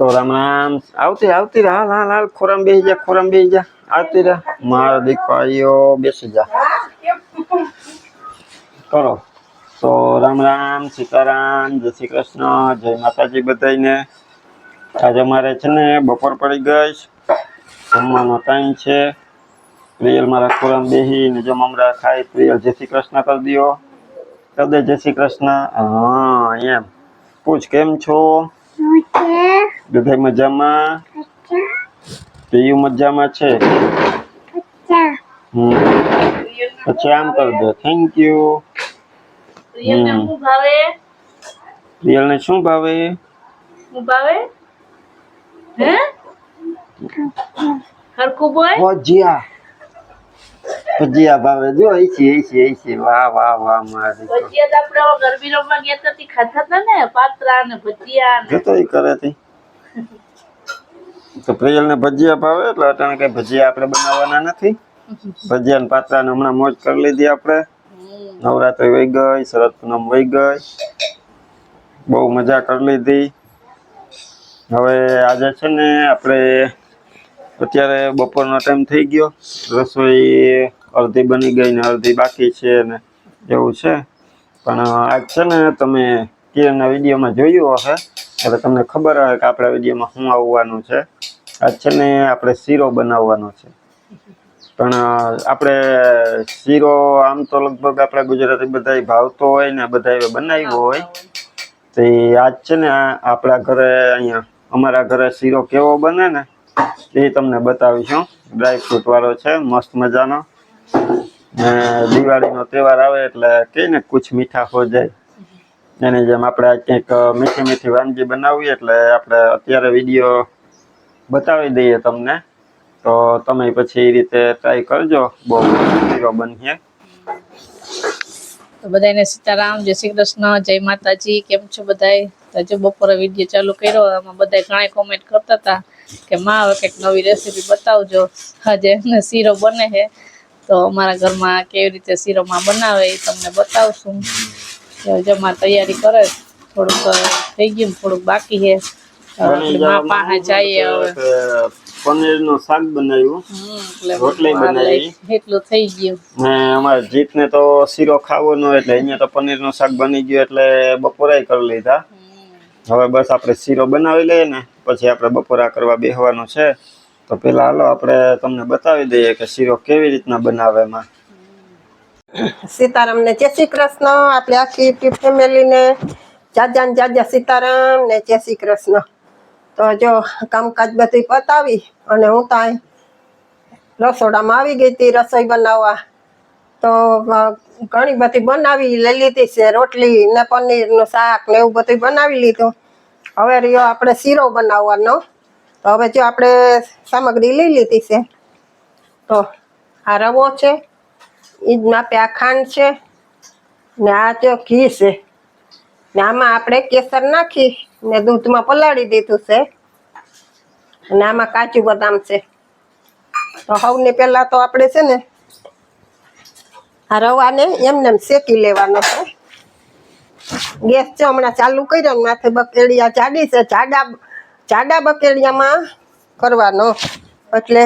તો રામ રામ આવતી આવતી હાલ હાલ હાલ ખોરામ બેસી જા આવતી રે મારા દીકરીઓ બેસી જા કરો તો રામ રામ સીતારામ જય શ્રી કૃષ્ણ જય માતાજી બધાને આજે અમારે છે ને બપોર પડી ગઈ જમવાનો ટાઈમ છે પ્રિયલ મારા ખોરામ બેસી ને જો મમરા ખાઈ પ્રિયલ જય શ્રી કૃષ્ણ કરી દો કદે જય શ્રી કૃષ્ણ હા એમ પૂછ કેમ છો બધા મજામાં પ્રિયુ મજામાં છે પછી આમ કરી દો થેન્ક યુ પ્રિયલ ને શું ભાવે હે હરખું બોલ ભજીયા ભજીયા ભાવે જો ऐसी વાહ વાહ વાહ મારી ભજીયા તો આપણે ગરબીરોમાં ગયા હતા ખાતા હતા ને પાત્રા ને ભજીયા ને જતો ઈ કરે તી તો પ્રિયલ ને ભજીયા ભાવે એટલે અટાણે કઈ ભજીયા આપણે બનાવવાના નથી ભજીયા ને પાત્રા ને હમણાં મોજ કરી લીધી આપણે નવરાત્રી વહી ગઈ શરદ પૂનમ વહી ગઈ બહુ મજા કરી લીધી હવે આજે છે ને આપણે અત્યારે બપોરનો ટાઈમ થઈ ગયો રસોઈ અડધી બની ગઈ ને અડધી બાકી છે ને એવું છે પણ આજ છે ને તમે કિરણના વિડીયોમાં જોયું હશે એટલે તમને ખબર હશે કે આપણા વિડીયોમાં શું આવવાનું છે આજ છે ને આપણે શીરો બનાવવાનો છે પણ આપણે શીરો આમ તો લગભગ આપણા ગુજરાતી બધા ભાવતો હોય ને બધા બનાવ્યો હોય તો આજ છે ને આપણા ઘરે અહીંયા અમારા ઘરે શીરો કેવો બને ને એ તમને બતાવીશું ડ્રાયફ્રૂટ વાળો છે મસ્ત મજાનો ને દિવાળીનો તહેવાર આવે એટલે કઈ ને કુછ મીઠા હો જાય એની જેમ આપણે કંઈક મીઠી મીઠી વાનગી બનાવીએ એટલે આપણે અત્યારે વિડીયો બતાવી દઈએ તમને તો તમે પછી એ રીતે ટ્રાય કરજો બહુ શીરો બનશે તો બધાને સીતારામ જય શ્રી કૃષ્ણ જય માતાજી કેમ છો બધાય તો જો બપોરે વિડીયો ચાલુ કર્યો આમાં બધા ઘણા કોમેન્ટ કરતા હતા કે માં હવે કંઈક નવી રેસીપી બતાવજો આજે શીરો બને છે તો અમારા ઘરમાં કેવી રીતે શીરોમાં બનાવે એ તમને બતાવશું જમા તૈયારી કરે થોડુંક થઈ ગયું થોડુંક બાકી છે માં પાસે જઈએ હવે પનીરનું શાક બનાવ્યું રોટલી બનાવી એટલું થઈ ગયું ને અમારે જીતને તો શીરો ખાવો ન એટલે અહીંયા તો પનીરનું શાક બની ગયું એટલે બપોરે કરી લીધા હવે બસ આપણે શીરો બનાવી લઈએ ને પછી આપણે બપોરા કરવા બેસવાનું છે તો પેલા હાલો આપણે તમને બતાવી દઈએ કે શીરો કેવી રીતના બનાવે એમાં સીતારામ ને જય શ્રી કૃષ્ણ આપણે આખી યુટ્યુબ ફેમિલીને જાજા સીતારામ ને જય શ્રી કૃષ્ણ તો જો કામકાજ બધું પતાવી અને હું ત્યાં રસોડામાં આવી ગઈ હતી રસોઈ બનાવવા તો ઘણી બધી બનાવી લઈ લીધી છે રોટલી ને પનીરનું શાક ને એવું બધું બનાવી લીધું હવે રહ્યો આપણે શીરો બનાવવાનો તો હવે જો આપણે સામગ્રી લઈ લીધી છે તો આ રવો છે એ જ માપે આ ખાંડ છે ને આ જો ઘી છે ને આમાં આપણે કેસર નાખી ને દૂધમાં પલાળી દીધું છે અને આમાં કાજુ બદામ છે તો સૌને પહેલા તો આપણે છે ને આ રવાને એમને શેકી લેવાનો છે ગેસ છે હમણાં ચાલુ કર્યો ને માથે બકેડિયા જાડી છે જાડા બકેડિયામાં કરવાનો એટલે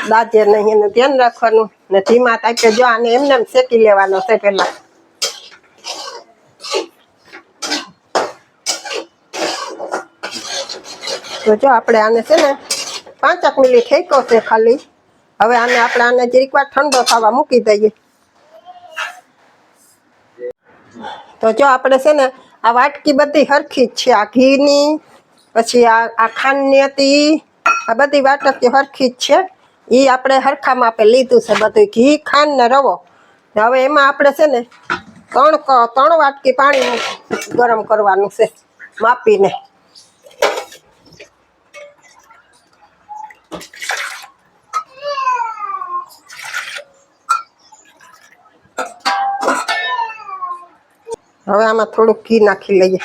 દાજે નહીં એનું ધ્યાન રાખવાનું ને ધીમા તાપે જો આને એમને શેકી લેવાનો છે પહેલા તો જો આપણે આને છે ને 5 મિનિટ ઠેકો છે ખાલી હવે આપણે આને જરીક વાર ઠંડો થવા મૂકી દઈએ તો જો આપણે છે ને આ વાટકી બધી હરખી જ છે આ ઘીની પછી આ ખાંડની હતી આ બધી વાટકી હરખી જ છે એ આપણે હરખા માપે લીધું છે બધું ઘી ખાંડ ને રવો હવે એમાં આપણે છે ને 3 વાટકી પાણી ગરમ કરવાનું છે માપીને હવે આમાં થોડુંક ઘી નાખી લઈએ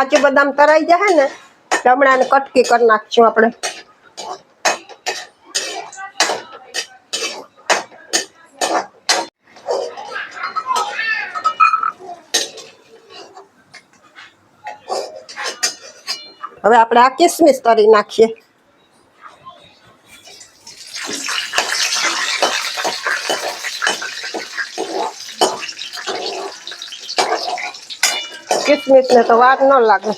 કાજુ બદામ તરાઈ જાય ને તો હમણાં એને કટકી કરી નાખશું આપણે. હવે આપણે આ કિસમિસ તરી નાખીએ. કિસમિસ ને તો વાર ન લાગે.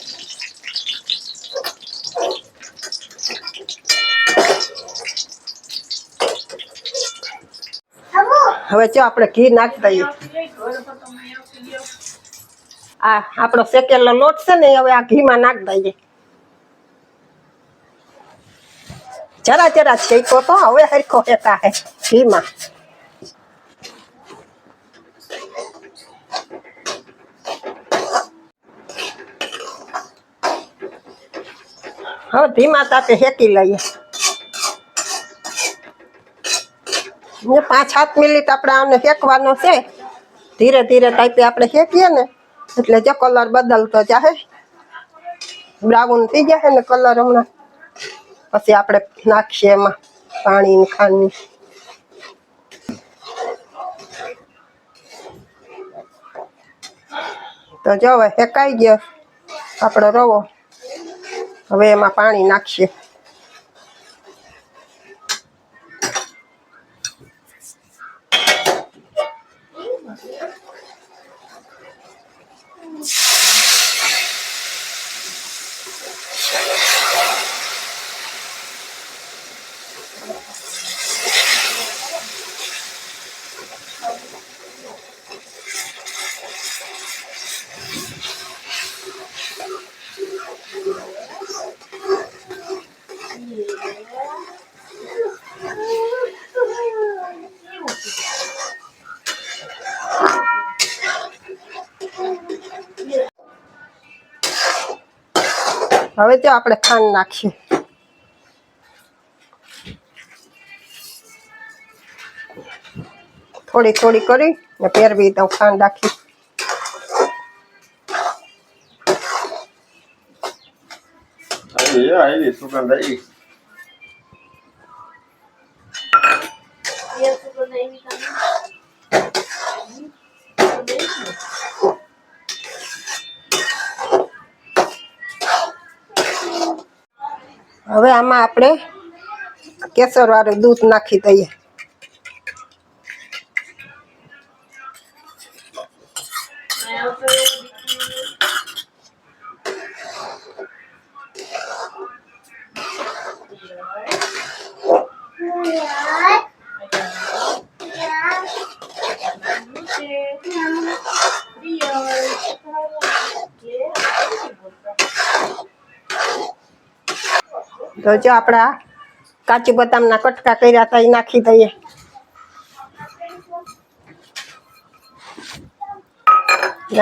હવે જો આપણે ઘી નાખી દઈએ. આ આપણો શેકેલો લોટ છે ને હવે આ ઘીમાં નાખી દઈએ. જરા જરા શેકો તો હવે હરખો હેતા હે ઘીમાં. હવે ધીમા તાપે શેકી લઈએ. 5-7 મિનિટ આપણે આને શેકવાનો છે. ધીરે ધીરે તાપે આપણે શેકીએ ને એટલે જો કલર બદલતો જાહે, બ્રાઉન થઈ જશે ને કલર હમણાં. પછી આપણે નાખીએ એમાં પાણી ને ખાંડ. તો જો હવે શેકાઈ ગયો આપણો રવો. હવે એમાં પાણી નાખીએ. હવે જો આપણે ખાંડ નાખીએ. થોડી થોડી કરી ને ફેરવી દઉં ખાંડ નાખી. આવી સુગંધ આવી. હવે આમાં આપણે કેસર વાળું દૂધ નાખી દઈએ. તો જો આપણા કાજુ બદામના કટકા કર્યા હતા એ નાખી દઈએ.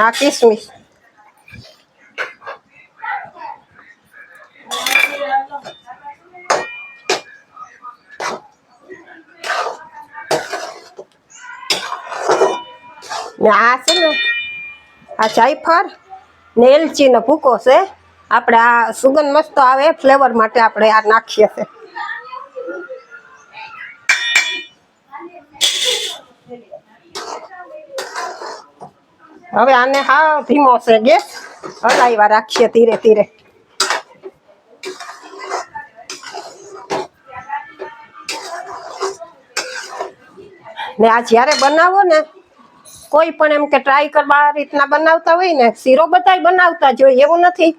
આ કિસમિસ. ને આ છે ને આ જાયફળ ને એલચીનો ભૂકો છે. આપણે આ સુગંધ મસ્ત આવે ફ્લેવર માટે આપણે આ નાખીએ છીએ. હવે આને હા ધીમો છે ગેસ, હલાવ્યા રાખીએ ધીરે ધીરે. ને આ જ્યારે બનાવો ને કોઈ પણ એમ કે ટ્રાય કરવા આ રીતના બનાવતા હોય ને, શીરો બધાય બનાવતા જોઈએ એવું નથી,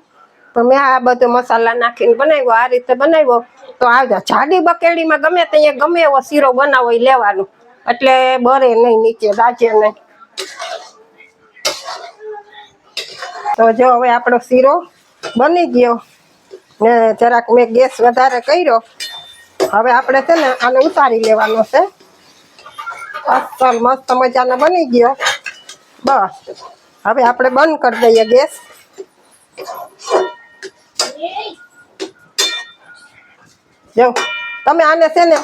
પણ મેં આ બધો મસાલા નાખીને બનાવ્યો. આ રીતે બનાવ્યો તો આ જાડી બકેડીમાં ગમે ત્યાં ગમે એવો શીરો બનાવો એ લેવાનું, એટલે બરે નહીં, નીચે દાજે નહીં. તો જો હવે આપણો શીરો બની ગયો ને જરાક મેં ગેસ વધારે કર્યો. હવે આપણે છે ને આને ઉતારી લેવાનો છે. અસલ મસ્ત મજાનો બની ગયો. બસ હવે આપણે બંધ કરી દઈએ ગેસ. જો તમે આને છે ને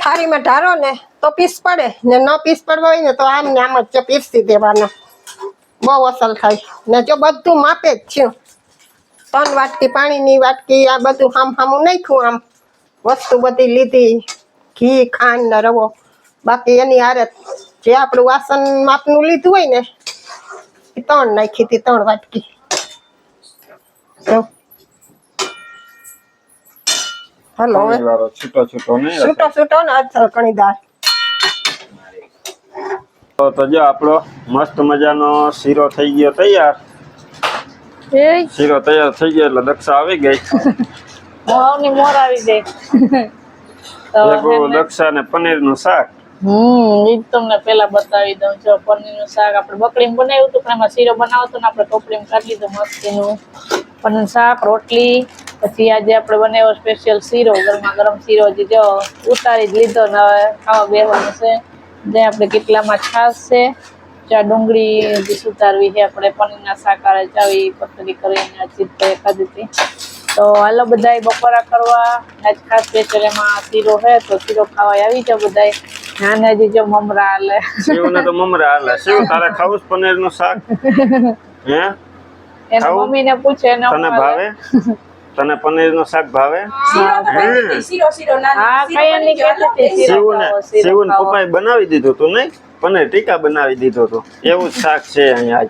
થાળીમાં ઢારો ને તો પીસ પડે, ને ન પીસ પડવા હોય ને તો આમ ને આમ જ પીસી દેવાનો. બહુ અસલ થાય. ને જો બધું માપે જ છે. 3 વાટકી પાણીની વાટકી આ બધું હામું નાખ્યું. આમ વસ્તુ બધી લીધી, ઘી, ખાંડ ને રવો. બાકી એની હારે જે આપણું વાસણ માપનું લીધું હોય ને એ 3 નાખી હતી, 3 વાટકી. તો હાલો હવે પાણીવાળો છૂટો છૂટો નહીં છૂટો ને અધર ઘણી દાળ. તો જો આપણો મસ્ત મજાનો શીરો થઈ ગયો તૈયાર. એ શીરો તૈયાર થઈ ગયો એટલે દક્ષા આવી ગઈ. મોરની મોર આવી ગઈ. તો ભેગું દક્ષા ને પનીરનું શાક. ઈ તમને પેલા બતાવી દઉં. જો પનીરનું શાક આપણે બકડીમાં બનાવ્યું હતું, પણ એમાં શીરો બનાવતો ને આપણે ટોપલીમાં કાઢી લીધું મસ્તીનું પનીરનું શાક, રોટલી. પછી આજે આપણે બનાવ્યો સ્પેશિયલ શીરો, ગરમા ગરમ શીરો. જે જો ઉતારી જ લીધો ને હવે ખાવા બેસવાનું છે. જે આપણે કેટલામાં છાશ છે, ચા ડુંગળી જે સુધારવી છે આપણે પનીરના શાક આરે ચાવી પતરી કરીને ચીજ ખાધી હતી. તો હાલો બધાય બપોરા કરવા. આજ ખાસ સ્પેશિયલ એમાં શીરો છે, તો શીરો ખાવા આવી જાવ બધાય. નાને હજી જો મમરા હાલે. શિવને તો મમરા હાલે. શિવ તારે ખાવું છે પનીરનું શાક? હે એના મમ્મીને પૂછે એને તને ભાવે? તને પનીરનું શાક ભાવે? હા કઈ નહીં કહેતી હતી શિવને પપ્પાએ બનાવી દીધું તું નહીં? પનીર ટીકા બનાવી દીધું તું. એવું જ શાક છે અહીંયા આજ.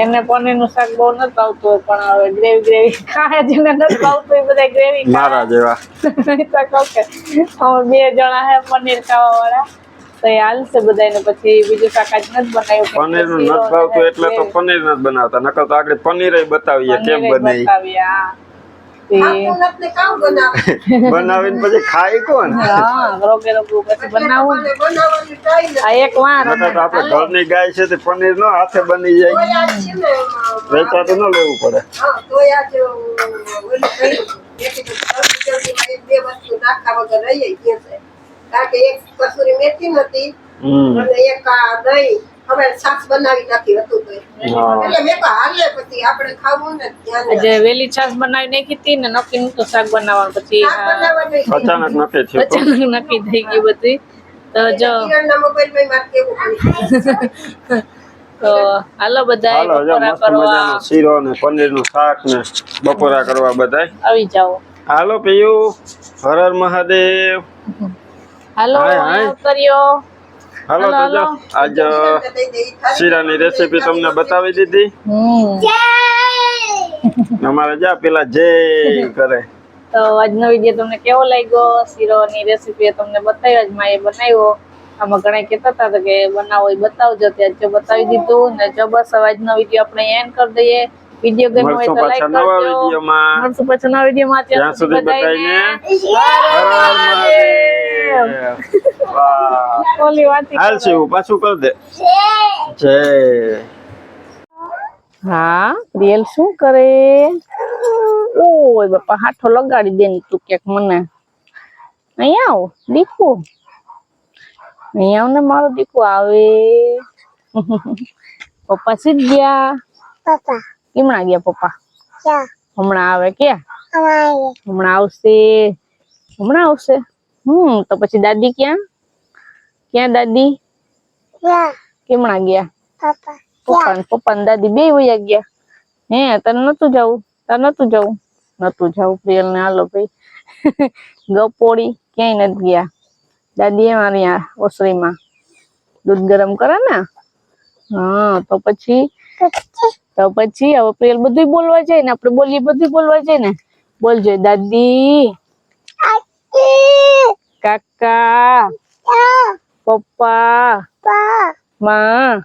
એને પનીર નું શાક બહુ નથી આવતું, પણ હવે ગ્રેવી ખાય જેને નથી ભાવતું એ બધા ગ્રેવી મારા જેવા. અમે 2 જણા હે પનીર ખાવા વાળા, તો એ હાલશે બધાને. પછી બીજું શાક આજ નથી બનાવ્યું. પનીર નું નથી ભાવતું એટલે તો પનીર નથી બનાવતા, નકર તો આગળ પનીર બતાવીએ કેમ બને. બનાવીને પછી ખાય કોણ? પછી બનાવું આ એક વાર નકર તો આપણે ઘરની ગાય છે તે પનીર નો હાથે બની જાય. વેચાતું ન લેવું પડે. કારણ કે એક કસૂરી મેથી નથી અને એક આ દહીં હવે છાશ બનાવી નાખી હતું તો એટલે મેં તો હાલે પછી આપણે ખાવું ને ધ્યાન જે વેલી છાશ બનાવી નાખી હતી ને નક્કી નતું શાક બનાવવાનું. પછી અચાનક નક્કી થયું. અચાનક નક્કી થઈ ગઈ બધી. તો જો કિરણના મોબાઈલમાં મારે કેવું પડ્યું. તો હાલો બધા હાલો જો બપોરા મસ્ત કરવા મજાનો શીરો ને પનીરનું શાક ને બપોરા કરવા બધાય આવી જાઓ. હાલો પિયુ. હર હર મહાદેવ. હાલો હાય, હાય. કર્યો. હાલો તો જો આજ શીરાની રેસીપી તમને બતાવી દીધી. અમારે જા પેલા જય કરે. તો આજનો વિડીયો તમને કેવો લાગ્યો? શીરોની રેસીપી તમને બતાવી, આજ માએ બનાવ્યો. આમાં ઘણા કહેતા હતા કે બનાવો એ બતાવજો, ત્યાં જો બતાવી દીધું ને. જો બસ હવે આજનો વિડીયો આપણે એન્ડ કરી દઈએ. વિડીયો ગમ્યો હોય તો લાઈક કરજો. મળશું પાછા નવા વિડીયોમાં. ત્યાં સુધી બધાને હર હર મહાદેવ. ઓલી વાત હાલ છે પાછું કરી દે. જય. હા પ્રિયલ શું કરે? ઓય બાપા હાથો લગાડી દે ને તું ક્યાંક મને. અહીંયા આવ દીકુ, અહીંયા આવ ને મારો દીકુ. આવે પપ્પા સીધ ગયા. કેમણા ગયા પપ્પા? હમણાં આવે. ક્યાં હમણાં આવશે? હમણાં આવશે. તો પછી દાદી ક્યાં? ક્યાં દાદી? કેમણા ગયા? પપ્પા ને દાદી બે વયા ગયા. હે તને નતું જવું? તાર નતું જવું? નતું જવું પ્રિયલ ને. હાલો ભાઈ ગપોડી ક્યાંય નથી ગયા. દાદી એ મારી ઓસરીમાં દૂધ ગરમ કરે ને. હા તો પછી હવે પ્રિયલ બધું બોલવા જાય ને. આપણે બોલીએ બધું બોલવા જાય ને. બોલજો દાદી, કાકા, પપ્પા, માં,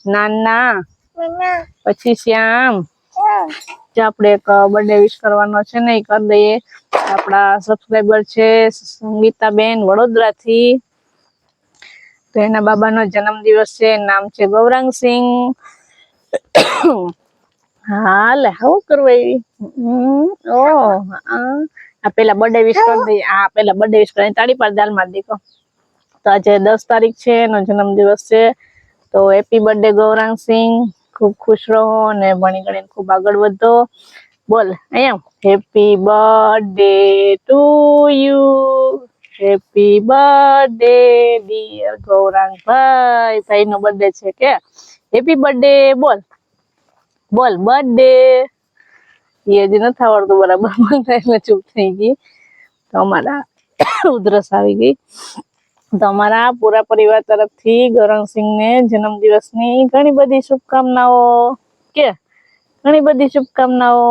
નાના, પછી શ્યામ. જે આપણે એક બર્થડે વિશ કરવાનો છે ને એ કરી દઈએ. આપણા સબસ્ક્રાઈબર છે સંગીતાબેન વડોદરા થી. તો એના બાબાનો જન્મદિવસ છે. નામ છે ગૌરાંગસિંહ. હા લે શું કરવા એવી? આ પેલા બર્થડે વિશ કરી દઈએ. આ પેલા બર્થડે વિશ કરી તાળી પાડ દાલમાં દીકો. તો આજે 10 તારીખ છે, એનો જન્મદિવસ છે. તો હેપી બર્થડે ગૌરાંગસિંહ. ખૂબ ખુશ રહો અને ભણી ગણીને ખૂબ આગળ વધો. બોલ અહીંયા happy birthday to you. Happy birthday dear ગૌરાંગભાઈ. ભાઈનો બર્થડે છે કે હેપી બર્થડે બોલ બોલ બર્થડે. એ હજી નથી આવડતું બરાબર બોલતા એટલે ચૂપ થઈ ગઈ. તો અમારા ઉધરસ આવી ગઈ. તો અમારા પૂરા પરિવાર તરફથી ગૌરાંગસિંહને જન્મદિવસની ઘણી બધી શુભકામનાઓ કે ઘણી બધી શુભકામનાઓ.